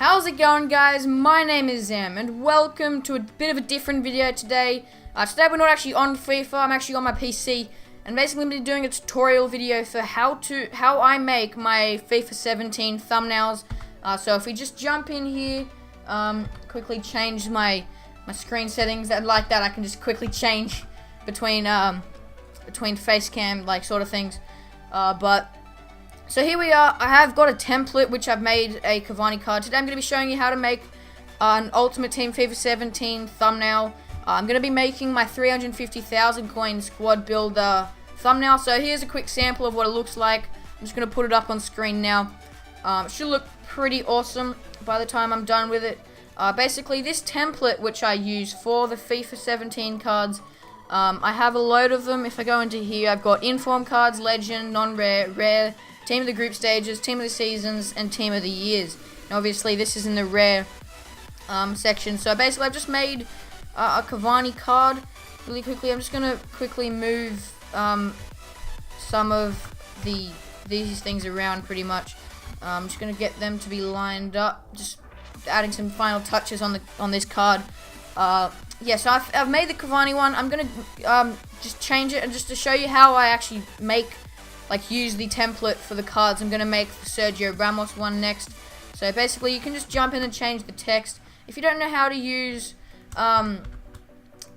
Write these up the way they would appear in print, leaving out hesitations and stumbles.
How's it going, guys? My name is Zam and welcome to a bit of a different video today. Today we're not actually on FIFA, I'm actually on my PC, and basically I'm going to be doing a tutorial video for how I make my FIFA 17 thumbnails. So if we just jump in here, quickly change my screen settings, and like that I can just quickly change between face cam like sort of things. So here we are. I have got a template which I've made a Cavani card. Today I'm going to be showing you how to make an Ultimate Team FIFA 17 thumbnail. I'm going to be making my 350,000 coin squad builder thumbnail. So here's a quick sample of what it looks like. I'm just going to put it up on screen now. It should look pretty awesome by the time I'm done with it. Basically this template which I use for the FIFA 17 cards, I have a load of them. If I go into here, I've got inform cards, legend, non-rare, rare, team of the group stages, team of the seasons, and team of the years. And obviously this is in the rare section. So basically I've just made a Cavani card really quickly. I'm just going to quickly move some of these things around pretty much. I'm just going to get them to be lined up, just adding some final touches on this card. Yeah, so I've made the Cavani one. I'm going to just change it, and just to show you how I actually use the template for the cards, I'm going to make the Sergio Ramos one next. So basically you can just jump in and change the text. If you don't know how to use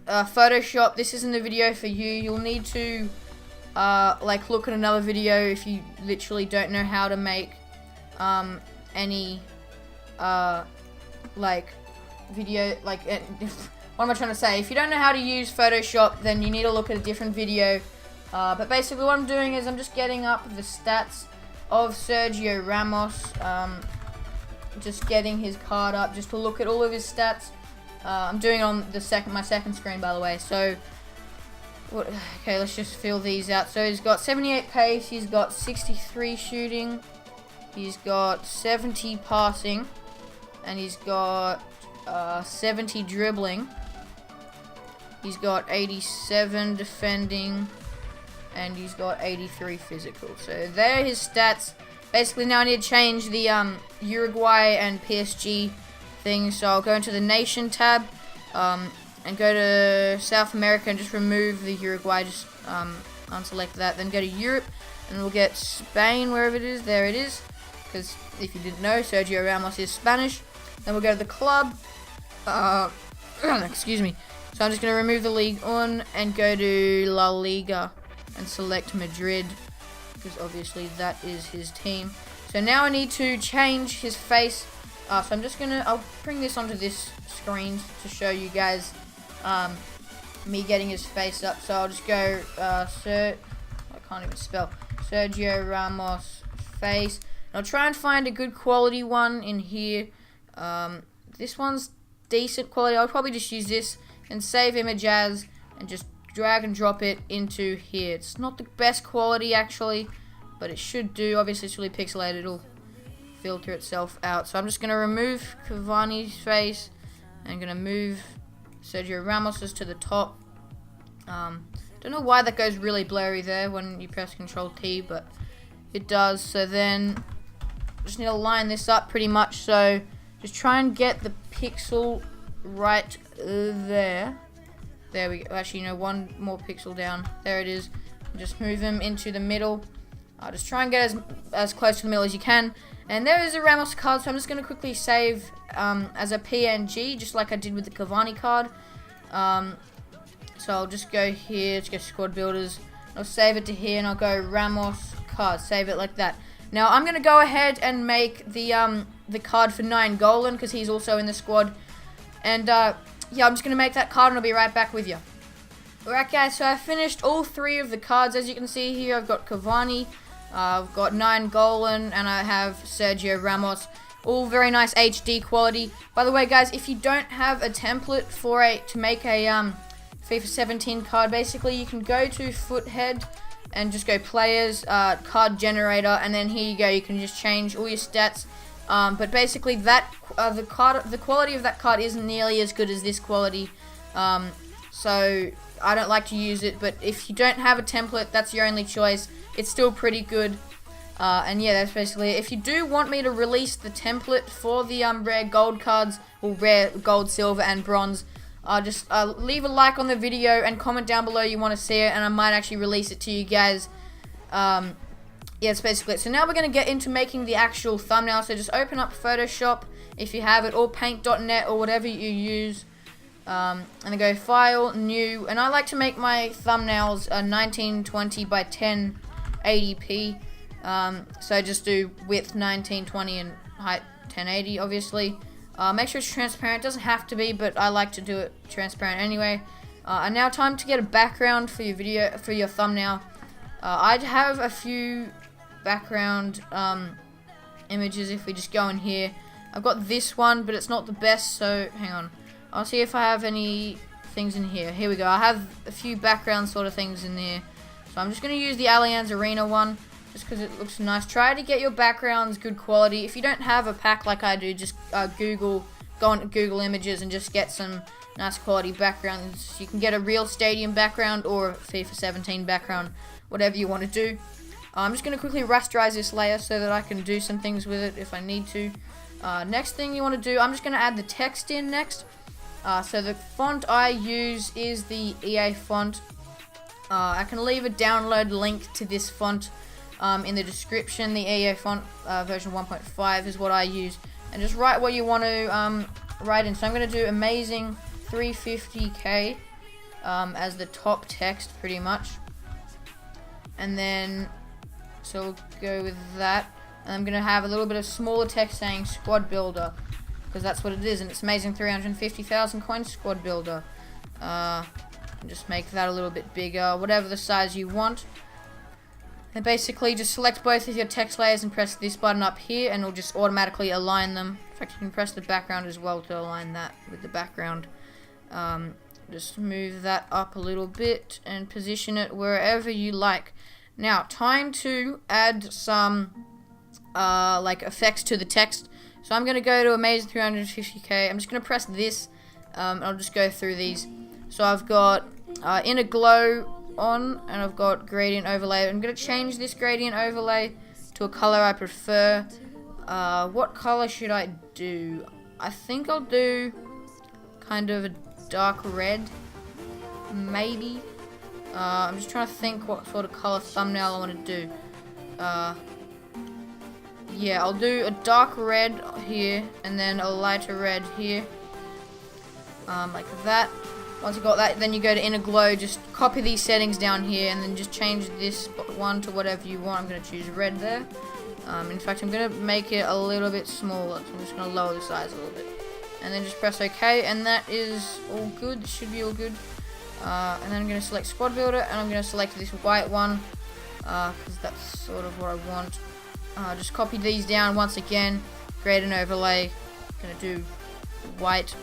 Photoshop, this isn't the video for you. You'll need to look at another video if you literally don't know how to make any video, what am I trying to say? If you don't know how to use Photoshop, then you need to look at a different video. But basically what I'm doing is I'm just getting up the stats of Sergio Ramos, just getting his card up just to look at all of his stats. I'm doing it on my second screen, by the way. So, okay, let's just fill these out. So he's got 78 pace, he's got 63 shooting, he's got 70 passing, and he's got 70 dribbling. He's got 87 defending, and he's got 83 physical. So there are his stats. Basically now I need to change the Uruguay and PSG thing. So I'll go into the nation tab and go to South America and just remove the Uruguay. Just unselect that. Then go to Europe and we'll get Spain wherever it is. There it is. Because if you didn't know, Sergio Ramos is Spanish. Then we'll go to the club. Excuse me. So I'm just going to remove the Ligue 1 and go to La Liga and select Madrid, because obviously that is his team. So now I need to change his face. So I'm just I'll bring this onto this screen to show you guys me getting his face up. So I'll just go I can't even spell, Sergio Ramos face. And I'll try and find a good quality one in here. This one's decent quality. I'll probably just use this and save image as, and just drag and drop it into here. It's not the best quality actually, but it should do. Obviously it's really pixelated, it'll filter itself out. So I'm just going to remove Cavani's face and going to move Sergio Ramos's to the top. Don't know why that goes really blurry there when you press Control T, but it does. So then just need to line this up pretty much. So just try and get the pixel right there. There we go. Actually, one more pixel down. There it is. Just move him into the middle. Just try and get as close to the middle as you can. And there is a Ramos card, so I'm just going to quickly save as a PNG, just like I did with the Cavani card. So I'll just go here, let's go squad builders. I'll save it to here, and I'll go Ramos card. Save it like that. Now I'm going to go ahead and make the card for Nainggolan, because he's also in the squad. And yeah, I'm just going to make that card and I'll be right back with you. Alright guys, so I finished all three of the cards. As you can see here, I've got Cavani, I've got Nainggolan, and I have Sergio Ramos. All very nice HD quality. By the way guys, if you don't have a template to make a FIFA 17 card, basically you can go to Foothead and just go players, card generator, and then here you go, you can just change all your stats. But basically that the quality of that card isn't nearly as good as this quality, so I don't like to use it. But if you don't have a template, that's your only choice. It's still pretty good. And yeah, that's basically it. If you do want me to release the template for the rare gold cards, or rare gold, silver, and bronze, just leave a like on the video and comment down below you want to see it, and I might actually release it to you guys. Yeah, that's basically it. So now we're going to get into making the actual thumbnail. So just open up Photoshop if you have it, or paint.net, or whatever you use. And then go File, New, and I like to make my thumbnails 1920 by 1080p. So just do width 1920 and height 1080, obviously. Make sure it's transparent. It doesn't have to be, but I like to do it transparent anyway. And now time to get a background for your video, for your thumbnail. I'd have a few background images if we just go in here. I've got this one, but it's not the best, so hang on. I'll see if I have any things in here. Here we go. I have a few background sort of things in there. So I'm just going to use the Allianz Arena one, just because it looks nice. Try to get your backgrounds good quality. If you don't have a pack like I do, just go on Google Images and just get some nice quality backgrounds. You can get a real stadium background or a FIFA 17 background, whatever you want to do. I'm just going to quickly rasterize this layer so that I can do some things with it if I need to. Next thing you want to do, I'm just going to add the text in next. So the font I use is the EA font. I can leave a download link to this font in the description. The EA font version 1.5 is what I use. And just write what you want to write in. So I'm going to do Amazing 350k as the top text, pretty much. And then, so we'll go with that. And I'm going to have a little bit of smaller text saying Squad Builder, because that's what it is, and it's Amazing 350,000 coin Squad Builder. Just make that a little bit bigger, whatever the size you want. And basically just select both of your text layers and press this button up here, and it'll just automatically align them. In fact, you can press the background as well to align that with the background. Just move that up a little bit and position it wherever you like. Now, time to add some like effects to the text. So I'm going to go to Amazing 350k. I'm just going to press this. I'll just go through these. So I've got Inner Glow on, and I've got Gradient Overlay. I'm going to change this Gradient Overlay to a color I prefer. What color should I do? I think I'll do kind of a dark red, maybe. I'm just trying to think what sort of color thumbnail I want to do. Yeah, I'll do a dark red here, and then a lighter red here. Like that. Once you've got that, then you go to Inner Glow, just copy these settings down here, and then just change this one to whatever you want. I'm going to choose red there. In fact, I'm going to make it a little bit smaller, so I'm just going to lower the size a little bit. And then just press OK, and that is all good. This should be all good. And then I'm going to select Squad Builder, and I'm going to select this white one, because that's sort of what I want. Just copy these down once again, Gradient Overlay, gonna do white.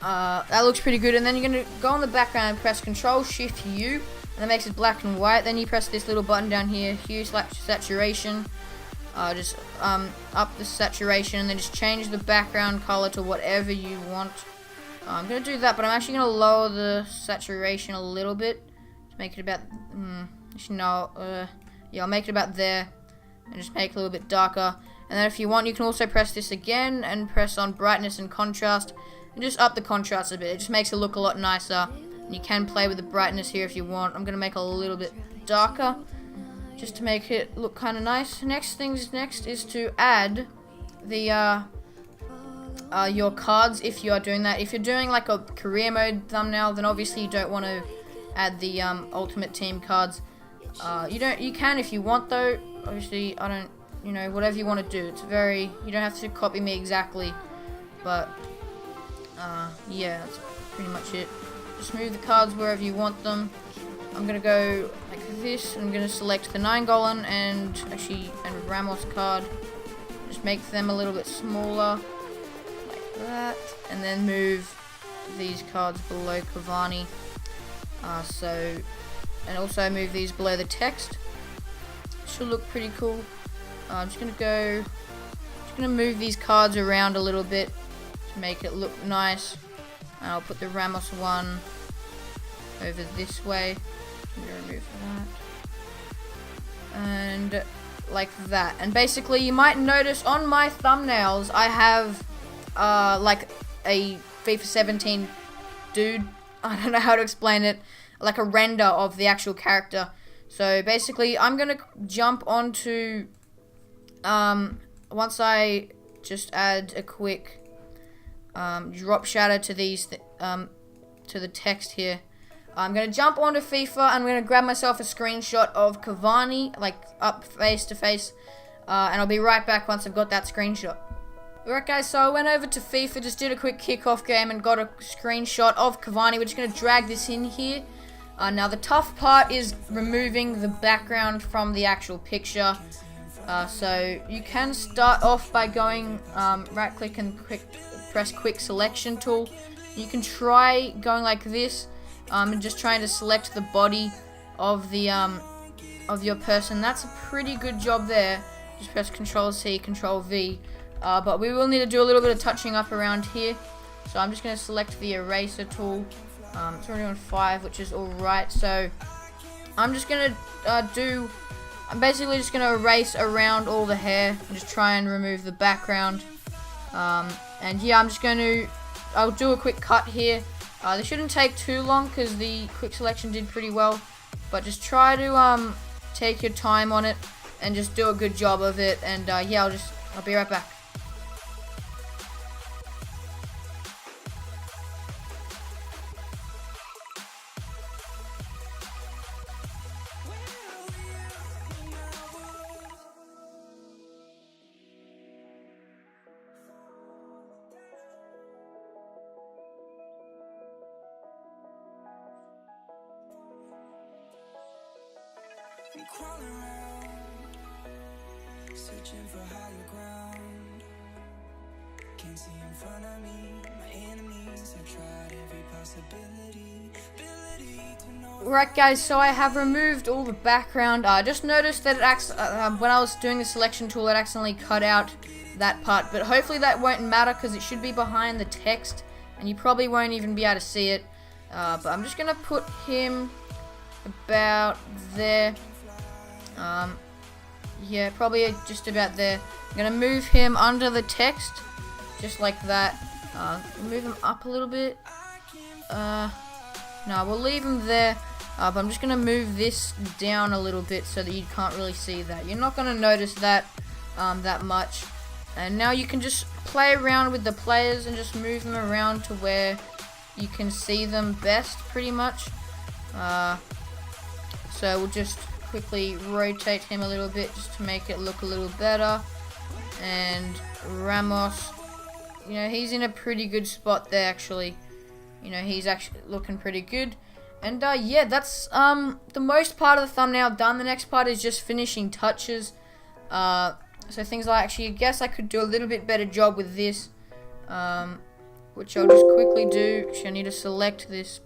That looks pretty good, and then you're gonna go on the background and press Control-Shift-U, and that makes it black and white. Then you press this little button down here, Hue/Saturation. Just up the saturation, and then just change the background color to whatever you want. I'm gonna do that, but I'm actually gonna lower the saturation a little bit to make it about. Yeah, I'll make it about there. And just make it a little bit darker. And then if you want, you can also press this again and press on brightness and contrast, and just up the contrast a bit. It just makes it look a lot nicer. And you can play with the brightness here if you want. I'm going to make it a little bit darker just to make it look kind of nice. Next is to add the your cards if you are doing that. If you're doing like a career mode thumbnail, then obviously you don't want to add the ultimate team cards. You can if you want though. Obviously, I don't, whatever you want to do. It's you don't have to copy me exactly, but, yeah, that's pretty much it. Just move the cards wherever you want them. I'm going to go like this. I'm going to select the 9 Golan and Ramos card. Just make them a little bit smaller, like that, and then move these cards below Cavani. And also move these below the text. Should look pretty cool. I'm just gonna move these cards around a little bit to make it look nice. And I'll put the Ramos one over this way. I'm gonna remove that. And like that. And basically, you might notice on my thumbnails, I have like a FIFA 17 dude. I don't know how to explain it. Like a render of the actual character. So basically, I'm gonna jump onto once I just add a quick drop shadow to these to the text here. I'm going to jump onto FIFA and I'm going to grab myself a screenshot of Cavani, like up face to face, and I'll be right back once I've got that screenshot. Alright guys, so I went over to FIFA, just did a quick kickoff game and got a screenshot of Cavani. We're just going to drag this in here. Now the tough part is removing the background from the actual picture. So you can start off by going right click and press quick selection tool. You can try going like this. And just trying to select the body of the of your person. That's a pretty good job there. Just press Control C, Control V. But we will need to do a little bit of touching up around here. So I'm just going to select the eraser tool. It's already on 5, which is alright. So I'm just going to I'm basically just going to erase around all the hair and just try and remove the background. And yeah, I'll do a quick cut here. This shouldn't take too long because the quick selection did pretty well, but just try to take your time on it and just do a good job of it. And yeah, I'll be right back. I'm crawling around, searching for higher ground. Can't see in front of me, my enemies have tried every possibility to know. Right guys, so I have removed all the background. Just noticed that it when I was doing the selection tool, it accidentally cut out that part. But hopefully that won't matter because it should be behind the text, and you probably won't even be able to see it. But I'm just gonna put him about there. Yeah, probably just about there. I'm gonna move him under the text, just like that. Move him up a little bit. No, we'll leave him there. But I'm just gonna move this down a little bit so that you can't really see that. You're not gonna notice that that much. And now you can just play around with the players and just move them around to where you can see them best, pretty much. So we'll just quickly rotate him a little bit just to make it look a little better. And Ramos, you know, he's in a pretty good spot there actually. You know, he's actually looking pretty good. And yeah, that's the most part of the thumbnail done. The next part is just finishing touches. So things like, actually I guess I could do a little bit better job with this, which I'll just quickly do. Actually I need to select this.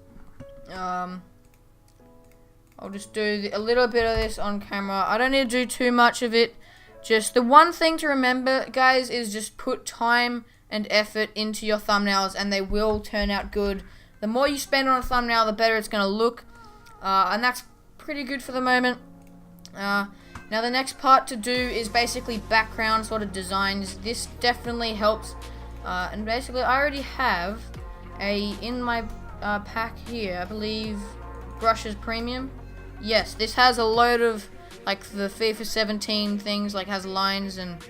I'll just do a little bit of this on camera. I don't need to do too much of it. Just the one thing to remember, guys, is just put time and effort into your thumbnails and they will turn out good. The more you spend on a thumbnail, the better it's going to look. And that's pretty good for the moment. Now the next part to do is basically background sort of designs. This definitely helps. And basically I already have in my pack here, I believe, brushes premium. Yes, this has a load of like the FIFA 17 things, like has lines and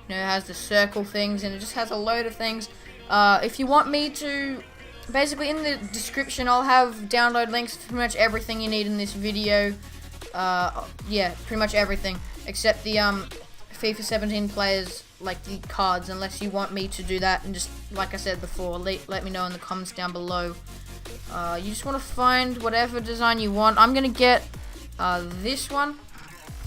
you know has the circle things, and it just has a load of things. If you want me to, basically in the description I'll have download links to pretty much everything you need in this video. Yeah, pretty much everything except the FIFA 17 players, like the cards, unless you want me to do that. And just like I said before, let me know in the comments down below. You just want to find whatever design you want. I'm gonna get this one,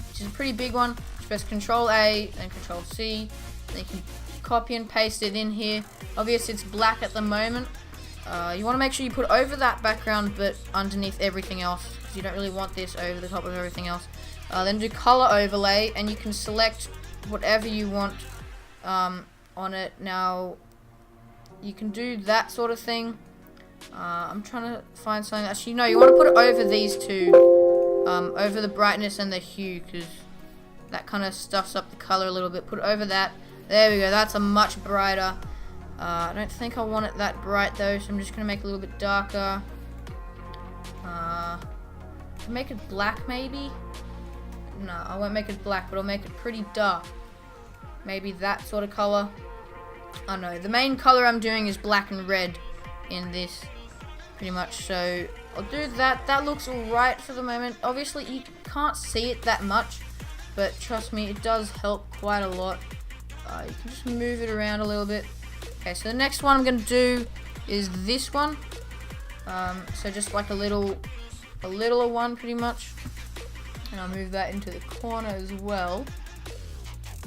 which is a pretty big one. Just press Control A and Control C. Then you can copy and paste it in here. Obviously it's black at the moment. You want to make sure you put over that background but underneath everything else, because you don't really want this over the top of everything else. Then do color overlay and you can select whatever you want on it. Now you can do that sort of thing. I'm trying to find something. Actually, no, you want to put it over these two, over the brightness and the hue, because That kind of stuffs up the color a little bit. Put it over that. There we go. That's a much brighter. I don't think I want it that bright though, so I'm just gonna make it a little bit darker. Make it black maybe? No, I won't make it black, but I'll make it pretty dark. Maybe that sort of color. Oh no, the main color I'm doing is black and red in this, pretty much. So I'll do that. That looks alright for the moment. Obviously you can't see it that much, but trust me, it does help quite a lot. You can just move it around a little bit. Okay, so the next one I'm gonna do is this one. So just like a littler one, pretty much. And I'll move that into the corner as well.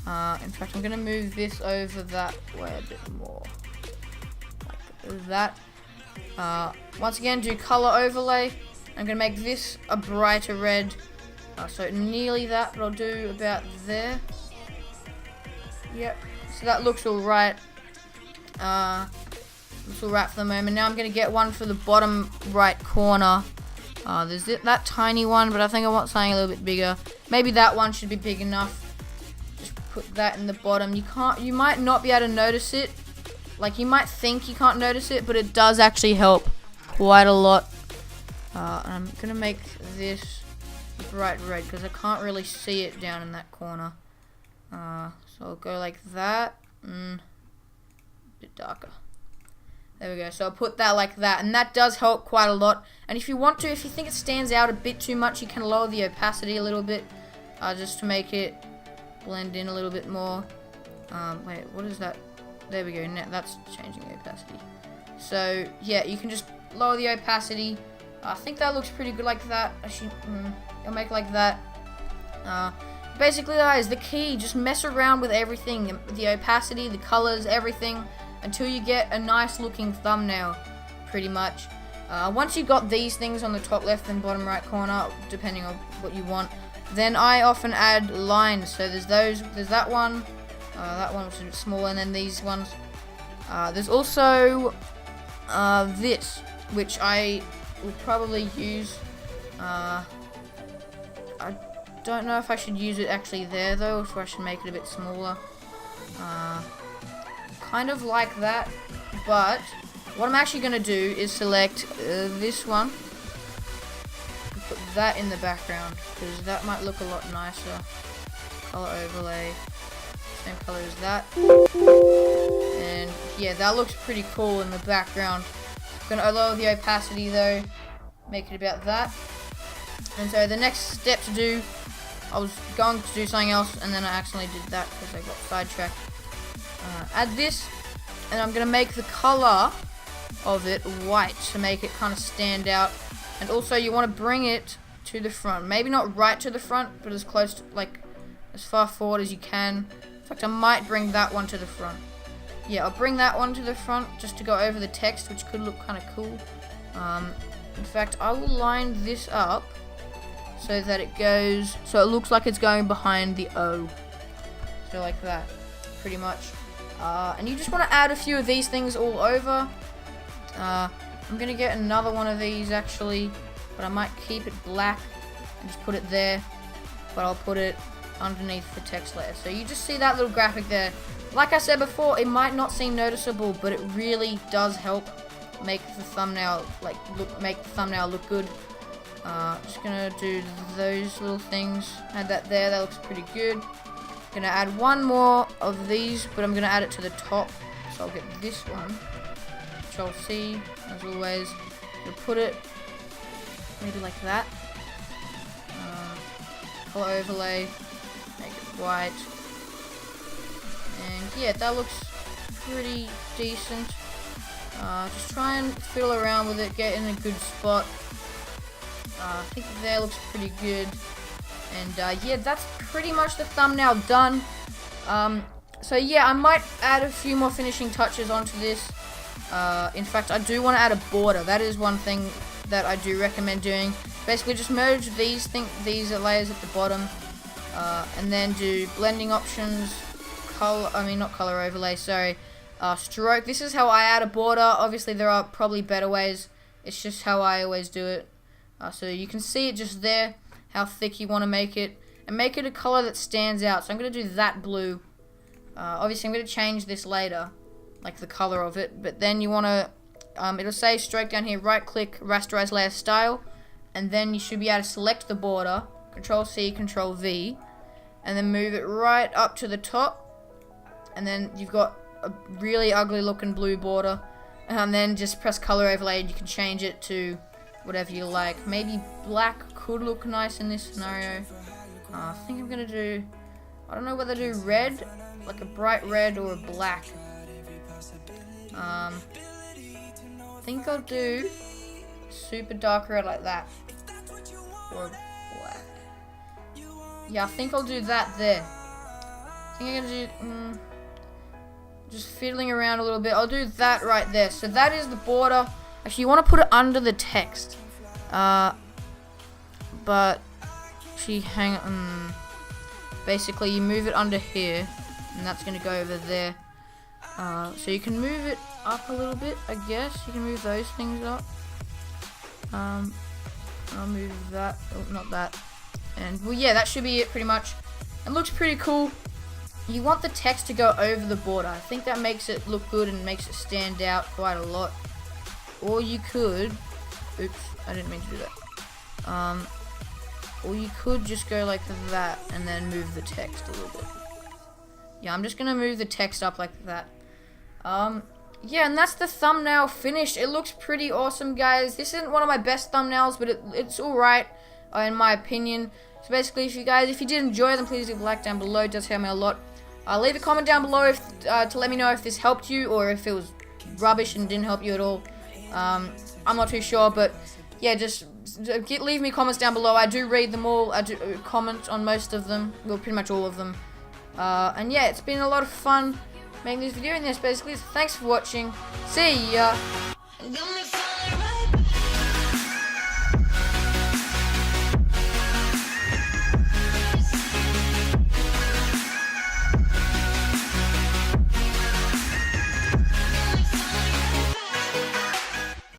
In fact, I'm gonna move this over that way a bit more, like that. Once again, do color overlay. I'm gonna make this a brighter red. So nearly that, but I'll do about there. Yep. So that looks alright. Looks alright for the moment. Now I'm gonna get one for the bottom right corner. There's that tiny one, but I think I want something a little bit bigger. Maybe that one should be big enough. Just put that in the bottom. You might not be able to notice it. Like, you might think you can't notice it, but it does actually help quite a lot. I'm gonna make this bright red because I can't really see it down in that corner. So I'll go like that. A bit darker. There we go. So I'll put that like that, and that does help quite a lot. And if you want to, if you think it stands out a bit too much, you can lower the opacity a little bit, just to make it blend in a little bit more. Wait, what is that? There we go. Now that's changing the opacity. So yeah, you can just lower the opacity. I think that looks pretty good like that. Actually, I'll make it like that. Basically, guys, the key, just mess around with everything, the opacity, the colors, everything, until you get a nice looking thumbnail, pretty much. Once you got these things on the top left and bottom right corner, depending on what you want, then I often add lines. So there's that one which is a bit smaller, and then these ones. There's also this, which I will probably use. I don't know if I should use it actually there though, or if I should make it a bit smaller. Kind of like that, but what I'm actually going to do is select this one and put that in the background, because that might look a lot nicer. Color overlay, same color as that, and yeah, that looks pretty cool in the background. I'm going to lower the opacity though, make it about that. And so the next step to do, I was going to do something else, and then I accidentally did that because I got sidetracked. Add this, and I'm going to make the color of it white to make it kind of stand out. And also you want to bring it to the front. Maybe not right to the front, but as close to, like, as far forward as you can. In fact, I might bring that one to the front. Yeah, I'll bring that one to the front just to go over the text, which could look kind of cool. In fact, I will line this up so that it goes, so it looks like it's going behind the O. So like that, pretty much. And you just want to add a few of these things all over. I'm going to get another one of these actually, but I might keep it black and just put it there, but I'll put it underneath the text layer. So you just see that little graphic there. Like I said before, it might not seem noticeable, but it really does help make the thumbnail look good. Just gonna do those little things. Add that there. That looks pretty good. Gonna add one more of these, but I'm gonna add it to the top. So I'll get this one, Control C, as always. You'll put it maybe like that. Color overlay, make it white, and yeah, that looks pretty decent. Just try and fiddle around with it, get in a good spot. I think there looks pretty good, and yeah, that's pretty much the thumbnail done. So yeah, I might add a few more finishing touches onto this. In fact, I do want to add a border. That is one thing that I do recommend doing. Basically, just merge these layers at the bottom, and then do blending options, not color overlay, sorry, stroke. This is how I add a border. Obviously, there are probably better ways. It's just how I always do it. So you can see it just there, how thick you want to make it. and make it a color that stands out. So I'm going to do that blue. Obviously, I'm going to change this later, like the color of it. But then you want to, it'll say stroke down here, right click, rasterize layer style. And then you should be able to select the border, Control C, Control V. And then move it right up to the top. And then you've got a really ugly looking blue border. And then just press color overlay and you can change it to whatever you like. Maybe black could look nice in this scenario. I think I'm going to do, I don't know whether to do red, like a bright red or a black. I think I'll do super dark red like that. Or black. Yeah, I think I'll do that there. I think I'm going to do, just fiddling around a little bit. I'll do that right there. So that is the border. Actually, you want to put it under the text. But actually, basically, you move it under here, and that's going to go over there. So you can move it up a little bit, I guess. You can move those things up. I'll move that. Oh, not that. And, well, yeah, that should be it pretty much. It looks pretty cool. You want the text to go over the border. I think that makes it look good and makes it stand out quite a lot. Or you could, oops, I didn't mean to do that. Or you could just go like that and then move the text a little bit. Yeah, I'm just gonna move the text up like that. Yeah, and that's the thumbnail finished. It looks pretty awesome, guys. This isn't one of my best thumbnails, but it's alright, in my opinion. So basically, if you did enjoy them, please leave a like down below. It does help me a lot. Leave a comment down below to let me know if this helped you or if it was rubbish and didn't help you at all. I'm not too sure, but yeah, just leave me comments down below. I do read them all. I do comment on most of them, well, pretty much all of them. And yeah, it's been a lot of fun making this video, and this basically. Thanks for watching. See ya.